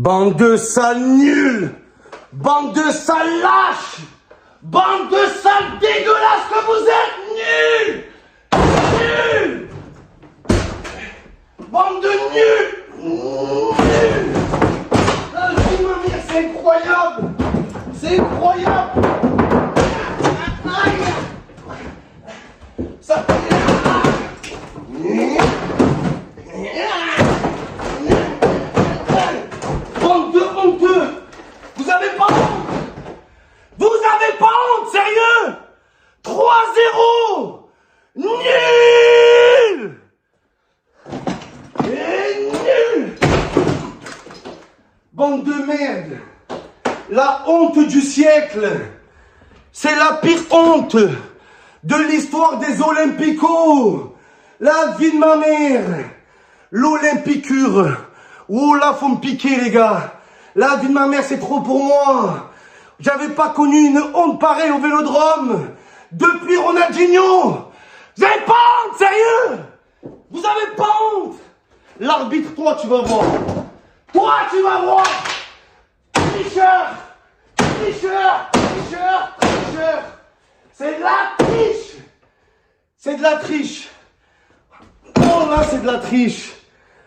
Bande de sales nuls! Bande de sales lâches! Bande de sales dégueulasses que vous êtes! Nuls! Nuls! Bande de nuls! Nuls! La vie de ma mère, c'est incroyable! C'est incroyable! Ça... Bande de honteux! Vous avez pas honte! Vous avez pas honte, sérieux! 3-0! Nul! Et nul! Bande de merde! La honte du siècle! C'est la pire honte de l'histoire des Olympicos! La vie de ma mère! L'Olympicure! Oh là, faut me piquer, les gars! La vie de ma mère, c'est trop pour moi! J'avais pas connu une honte pareille au Vélodrome depuis Ronaldinho! Vous avez pas honte, sérieux? Vous avez pas honte? L'arbitre, toi, tu vas voir! Toi, tu vas voir! Tricheur! Tricheur! Tricheur! Tricheur! C'est de la triche! C'est de la triche! Oh là, c'est de la triche!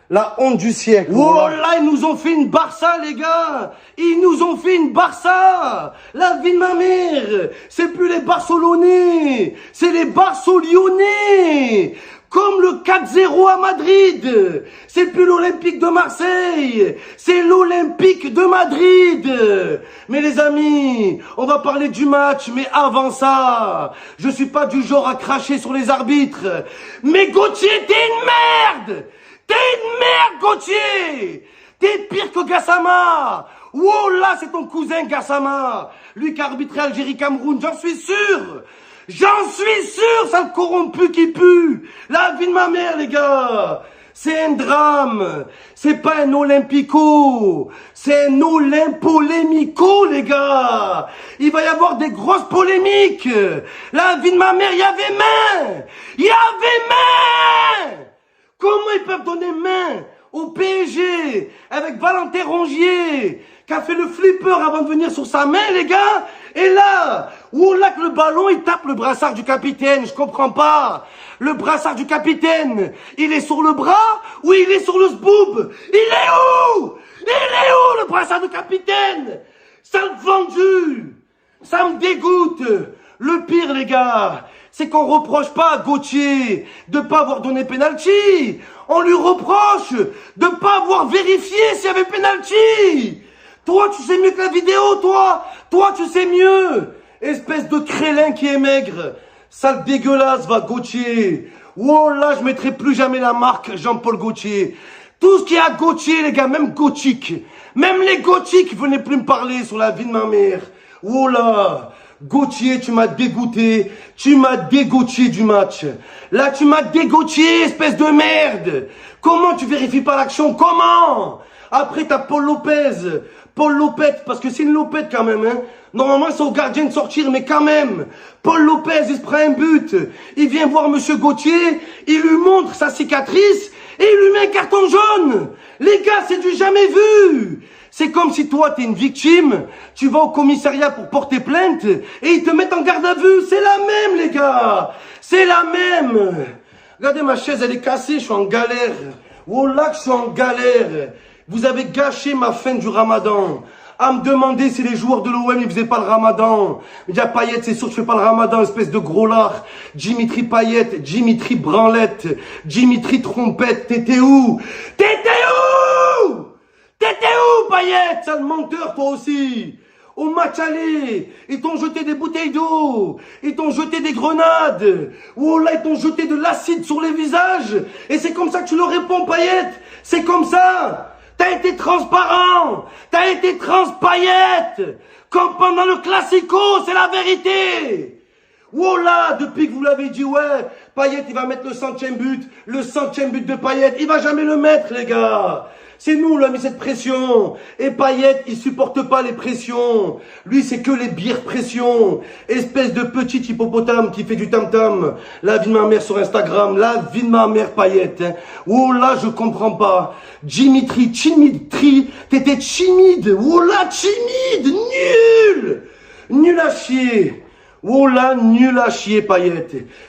La honte du siècle. Oh là, ils nous ont fait une Barça, les gars. Ils nous ont fait une Barça. La vie de ma mère. C'est plus les Barcelonais. C'est les Barço-Lyonnais. Comme le 4-0 à Madrid. C'est plus l'Olympique de Marseille. C'est l'Olympique de Madrid. Mais les amis, on va parler du match. Mais avant ça, je suis pas du genre à cracher sur les arbitres. Mais Gauthier, t'es une merde. T'es une merde, Gauthier! T'es pire que Gassama! Oh là, c'est ton cousin Gassama! Lui qui a arbitré Algérie-Cameroun, j'en suis sûr! J'en suis sûr, sale corrompu qui pue! La vie de ma mère, les gars! C'est un drame! C'est pas un Olympico! C'est un Olympolémico, les gars! Il va y avoir des grosses polémiques! La vie de ma mère, il y avait main! Il y avait main! Comment ils peuvent donner main au PSG avec Valentin Rongier qui a fait le flipper avant de venir sur sa main, les gars? Et là, où là que le ballon, il tape le brassard du capitaine, je comprends pas. Le brassard du capitaine, il est sur le bras ou il est sur le sboob? Il est où? Il est où le brassard du capitaine? Sale vendu! Ça me dégoûte! Le pire, les gars, c'est qu'on reproche pas à Gauthier de pas avoir donné penalty. On lui reproche de pas avoir vérifié s'il y avait penalty. Toi, tu sais mieux que la vidéo, toi. Toi, tu sais mieux. Espèce de crélin qui est maigre. Sale dégueulasse, va Gauthier. Oh là, je mettrai plus jamais la marque Jean-Paul Gauthier. Tout ce qui est à Gauthier, les gars, même gothique. Même les gothiques venaient plus me parler sur la vie de ma mère. Oh là. Gauthier, tu m'as dégoûté, tu m'as dégoûté du match. Là, tu m'as dégoûté, espèce de merde. Comment tu vérifies pas l'action? Comment? Après, t'as Paul Lopez. Paul Lopez, parce que c'est une Lopez quand même, hein. Normalement, c'est au gardien de sortir, mais quand même. Paul Lopez, il se prend un but. Il vient voir Monsieur Gauthier, il lui montre sa cicatrice et il lui met un carton jaune. Les gars, c'est du jamais vu. C'est comme si toi, t'es une victime, tu vas au commissariat pour porter plainte et ils te mettent en garde à vue. C'est la même, les gars. C'est la même. Regardez, ma chaise, elle est cassée, je suis en galère. Oh là que je suis en galère. Vous avez gâché ma fin du ramadan. À me demander si les joueurs de l'OM, ils faisaient pas le ramadan. Il y a Payet, c'est sûr que je fais pas le ramadan, espèce de gros lard. Dimitri Payet, Dimitri Branlette, Dimitri Trompette, t'étais où? T'étais où? T'étais où, Payet, sale menteur, toi aussi? Au match aller, ils t'ont jeté des bouteilles d'eau, ils t'ont jeté des grenades, oh là, ils t'ont jeté de l'acide sur les visages, et c'est comme ça que tu leur réponds, Payet, c'est comme ça. T'as été transparent, t'as été transpayet, comme pendant le Classico, c'est la vérité. Oh là, depuis que vous l'avez dit, ouais, Payet, il va mettre le 100e but de Payet, il va jamais le mettre, les gars. C'est nous, on lui a mis cette pression. Et Payet, il supporte pas les pressions. Lui, c'est que les bières pression. Espèce de petit hippopotame qui fait du tam-tam. La vie de ma mère sur Instagram. La vie de ma mère, Payet. Hein. Oh là, je comprends pas. Dimitri, t'étais timide. Oh là, timide. Nul. Nul à chier. Oh là, nul à chier, Payet.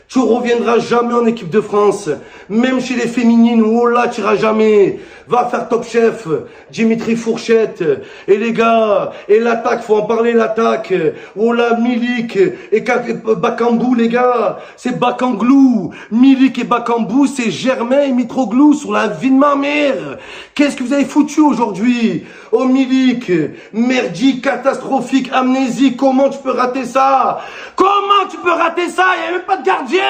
Tu reviendras jamais en équipe de France. Même chez les féminines, oh là, tu iras jamais. Va faire Top Chef, Dimitri Fourchette. Et les gars, et l'attaque, faut en parler, l'attaque. Oh là, Milik et Bakambou, les gars. C'est Bakanglou. Milik et Bakambou, c'est Germain et Mitroglou sur la vie de ma mère. Qu'est-ce que vous avez foutu aujourd'hui? Oh Milik, merdique, catastrophique, amnésique, comment tu peux rater ça? Comment tu peux rater ça? Il n'y avait même pas de gardien.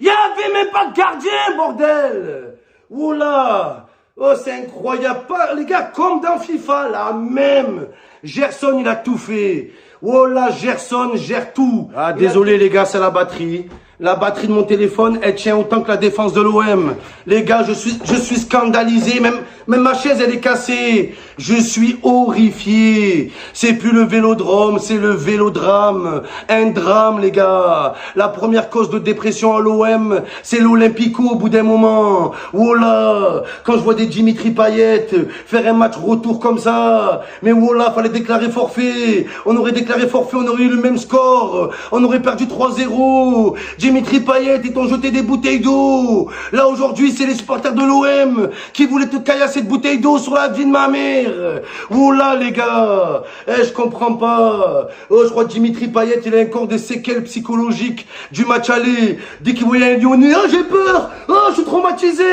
Il n'y avait même pas de gardien, bordel. Oh là. Oh, c'est incroyable. Les gars, comme dans FIFA, la même. Gerson, il a tout fait. Oh là, Gerson gère tout. Ah, désolé les gars, c'est la batterie. La batterie de mon téléphone, elle tient autant que la défense de l'OM. Les gars, je suis scandalisé. Même ma chaise, elle est cassée. Je suis horrifié. C'est plus le vélodrome, c'est le vélodrame. Un drame, les gars. La première cause de dépression à l'OM, c'est l'Olympico au bout d'un moment. Oh là, quand je vois des Dimitri Payet faire un match retour comme ça. Mais oh là, fallait déclarer forfait. On aurait déclaré forfait, on aurait eu le même score. On aurait perdu 3-0. Dimitri Payet, ils t'ont jeté des bouteilles d'eau. Là, aujourd'hui, c'est les supporters de l'OM qui voulaient te caillasser de bouteilles d'eau sur la vie de ma mère. Oh là, les gars. Je comprends pas. Oh, je crois que Dimitri Payet, il a encore des séquelles psychologiques du match aller. Dès qu'il voyait un Lyonnais, ah, j'ai peur. Ah, je suis traumatisé.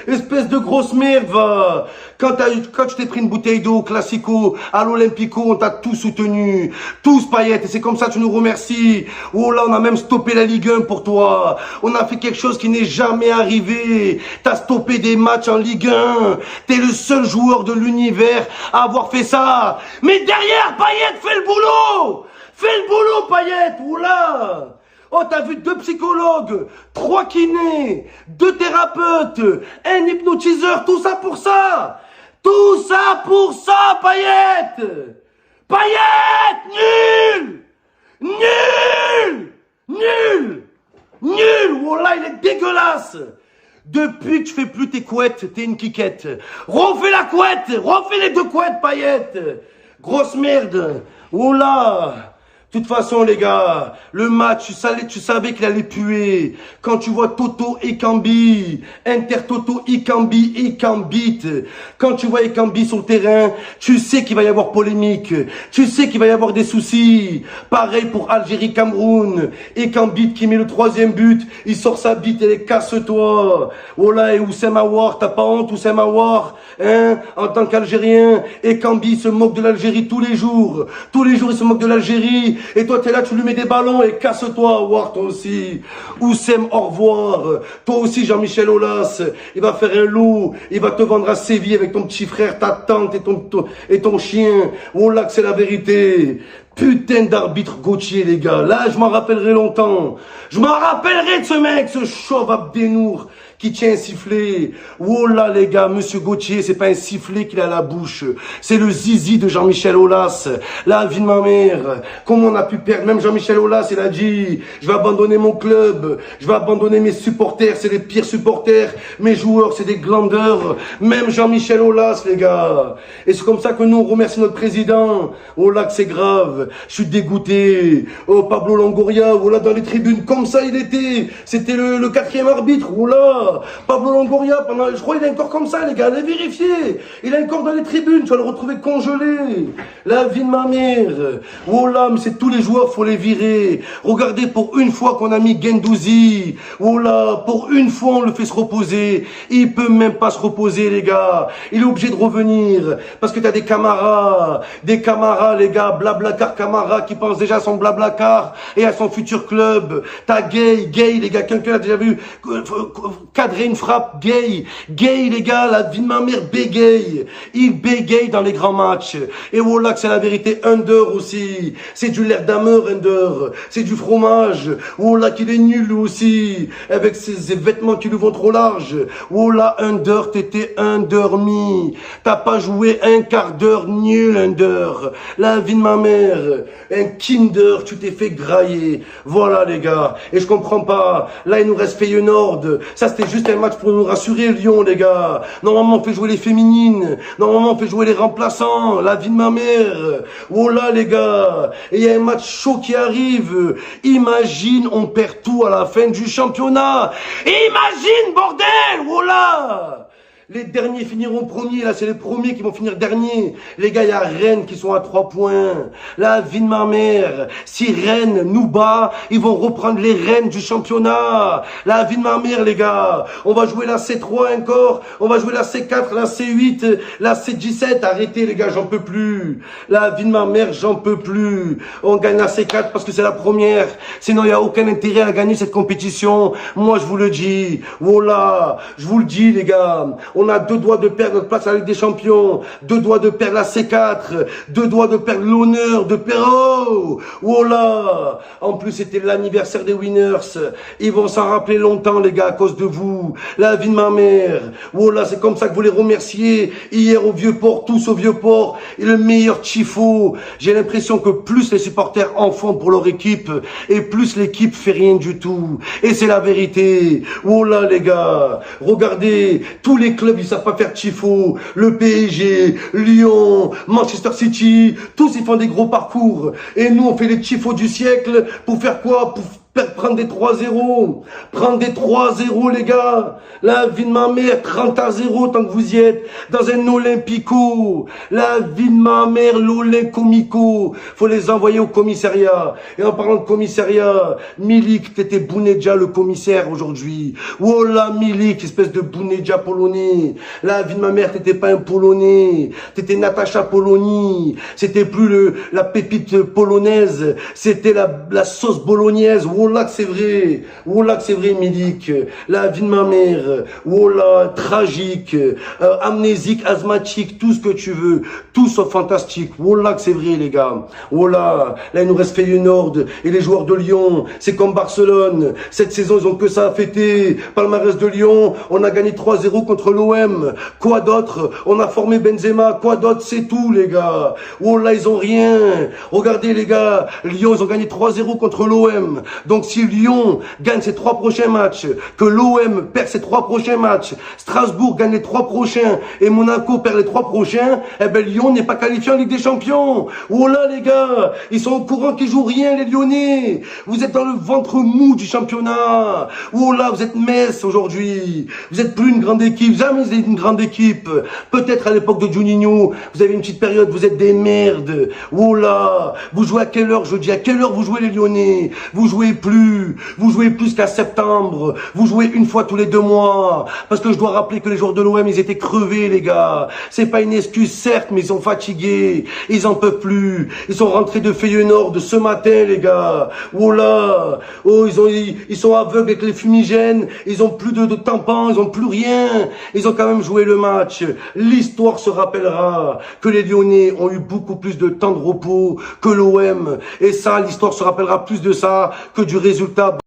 Espèce de grosse merde, va. Quand tu t'es pris une bouteille d'eau classico à l'Olympico, on t'a tous soutenu. Tous, Payet. Et c'est comme ça que tu nous remercies. Oh là, on a même stoppé la Ligue 1 pour toi. On a fait quelque chose qui n'est jamais arrivé. T'as stoppé des matchs en Ligue 1. T'es le seul joueur de l'univers à avoir fait ça. Mais derrière, Payet, fais le boulot. Fais le boulot, Payet. Oula. Oh, t'as vu 2 psychologues, 3 kinés, 2 thérapeutes, un hypnotiseur, tout ça pour ça. Tout ça pour ça, Payet. Payet, nul. Nul. Nul. Nul. Oh là, il est dégueulasse. Depuis que tu fais plus tes couettes, t'es une quiquette. Refais la couette. Refais les 2 couettes, Payet. Grosse merde. Oh là. De toute façon, les gars, le match, tu savais qu'il allait puer. Quand tu vois Toto Ekambi, Inter-Toto Ekambi, quand tu vois Ekambi sur le terrain, tu sais qu'il va y avoir polémique. Tu sais qu'il va y avoir des soucis. Pareil pour Algérie-Cameroun. Ekambi qui met le 3e but, il sort sa bite et casse-toi. Oh là, et Oussem Aouar, t'as pas honte, Oussem Aouar, hein, en tant qu'Algérien. Ekambi se moque de l'Algérie tous les jours. Tous les jours, il se moque de l'Algérie. Et toi, t'es là, tu lui mets des ballons et casse-toi, War, toi aussi. Oussem, au revoir. Toi aussi, Jean-Michel Aulas, il va faire un loup. Il va te vendre à Séville avec ton petit frère, ta tante et ton chien. Oh là, que c'est la vérité. Putain d'arbitre Gauthier, les gars. Là, je m'en rappellerai longtemps. Je m'en rappellerai de ce mec, ce chauve Abdenour qui tient un sifflet. Oh là, les gars, monsieur Gauthier, c'est pas un sifflet qu'il a à la bouche. C'est le zizi de Jean-Michel Aulas. La vie de ma mère. Comment on a pu perdre? Même Jean-Michel Aulas, il a dit, je vais abandonner mon club. Je vais abandonner mes supporters. C'est les pires supporters. Mes joueurs, c'est des glandeurs. Même Jean-Michel Aulas, les gars. Et c'est comme ça que nous, on remercie notre président. Oh là, que c'est grave. Je suis dégoûté. Oh, Pablo Longoria, oh là, dans les tribunes. Comme ça, il était. C'était le 4e arbitre. Oh là. Pablo Longoria, je crois qu'il est encore comme ça, les gars, allez vérifier. Il est encore dans les tribunes, tu vas le retrouver congelé. La vie de ma mère. Oh là, mais c'est tous les joueurs, faut les virer. Regardez, pour une fois qu'on a mis Guendouzi. Oh là, pour une fois, on le fait se reposer. Il peut même pas se reposer, les gars. Il est obligé de revenir. Parce que t'as des camarades, les gars, Blablacar Camara, qui pense déjà à son Blablacar et à son futur club. T'as Gay, les gars, quelqu'un a déjà vu cadrer une frappe. Gay, les gars, la vie de ma mère bégaye. Il bégaye dans les grands matchs. Et voilà que c'est la vérité. Under aussi. C'est du l'air d'amour, Under. C'est du fromage. Voilà qu'il est nul lui aussi. Avec ses vêtements qui lui vont trop large. Voilà, Under, t'étais endormi. T'as pas joué un quart d'heure, nul, Under. La vie de ma mère. Un Kinder, tu t'es fait grailler. Voilà, les gars. Et je comprends pas. Là, il nous reste Feyenoord. Ça, c'était juste un match pour nous rassurer, Lyon, les gars. Normalement, on fait jouer les féminines. Normalement, on fait jouer les remplaçants. La vie de ma mère. Oh là, les gars. Et il y a un match chaud qui arrive. Imagine, on perd tout à la fin du championnat. Imagine, bordel. Oh là. Les derniers finiront premiers, là c'est les premiers qui vont finir derniers. Les gars, il y a Rennes qui sont à 3 points. La vie de ma mère. Si Rennes nous bat, ils vont reprendre les Rennes du championnat. La vie de ma mère, les gars. On va jouer la C3 encore. On va jouer la C4, la C8, la C17. Arrêtez, les gars, j'en peux plus. La vie de ma mère, j'en peux plus. On gagne la C4 parce que c'est la première. Sinon, il n'y a aucun intérêt à gagner cette compétition. Moi, je vous le dis. Voilà. Je vous le dis, les gars. On a 2 doigts de perdre notre place à la Ligue des Champions, 2 doigts de perdre la C4, 2 doigts de perdre l'honneur de Perrault. Oh là. En plus, c'était l'anniversaire des Winners. Ils vont s'en rappeler longtemps, les gars, à cause de vous. La vie de ma mère. Oh là, c'est comme ça que vous les remerciez. Hier au Vieux-Port, tous au Vieux-Port. Et le meilleur tifo. J'ai l'impression que plus les supporters en font pour leur équipe, et plus l'équipe fait rien du tout. Et c'est la vérité. Oh là, les gars. Regardez, tous les clubs, ils savent pas faire tifo. Le PSG, Lyon, Manchester City, tous ils font des gros parcours. Et nous, on fait les tifos du siècle pour faire quoi? Pour prendre des 3-0. Prendre des 3-0, les gars. La vie de ma mère, 30-0 tant que vous y êtes. Dans un Olympico. La vie de ma mère, l'Olympico. Faut les envoyer au commissariat. Et en parlant de commissariat, Milik, t'étais Bounedja le commissaire aujourd'hui. Oh là, Milik, espèce de Bounedja polonais. La vie de ma mère, t'étais pas un Polonais. T'étais Natacha Polony. C'était plus la pépite polonaise. C'était la sauce bolognaise. Oh là que c'est vrai, oh là que c'est vrai, Milik, la vie de ma mère, oh là, tragique, amnésique, asthmatique, tout ce que tu veux, tout sauf fantastique, oh là que c'est vrai, les gars, oh là il nous reste Feyenoord, et les joueurs de Lyon, c'est comme Barcelone, cette saison ils ont que ça à fêter, palmarès de Lyon, on a gagné 3-0 contre l'OM, quoi d'autre, on a formé Benzema, quoi d'autre, c'est tout, les gars, oh là ils ont rien, regardez les gars, Lyon ils ont gagné 3-0 contre l'OM, donc si Lyon gagne ses 3 prochains matchs, que l'OM perd ses 3 prochains matchs, Strasbourg gagne les 3 prochains et Monaco perd les 3 prochains, eh ben Lyon n'est pas qualifié en Ligue des Champions. Oh là les gars, ils sont au courant qu'ils jouent rien les Lyonnais. Vous êtes dans le ventre mou du championnat. Oh là, vous êtes Metz aujourd'hui. Vous êtes plus une grande équipe, jamais vous êtes une grande équipe. Peut-être à l'époque de Juninho, vous avez une petite période, vous êtes des merdes. Oh là, vous jouez à quelle heure jeudi? À quelle heure vous jouez les Lyonnais? Vous jouez plus qu'à septembre, vous jouez une fois tous les 2 mois, parce que je dois rappeler que les joueurs de l'OM, ils étaient crevés, les gars, c'est pas une excuse, certes, mais ils sont fatigués, ils en peuvent plus, ils sont rentrés de Feyenoord de ce matin, les gars, oh là, oh, ils sont aveugles avec les fumigènes, ils ont plus de tampons, ils ont plus rien, ils ont quand même joué le match, l'histoire se rappellera que les Lyonnais ont eu beaucoup plus de temps de repos que l'OM, et ça, l'histoire se rappellera plus de ça que du résultat.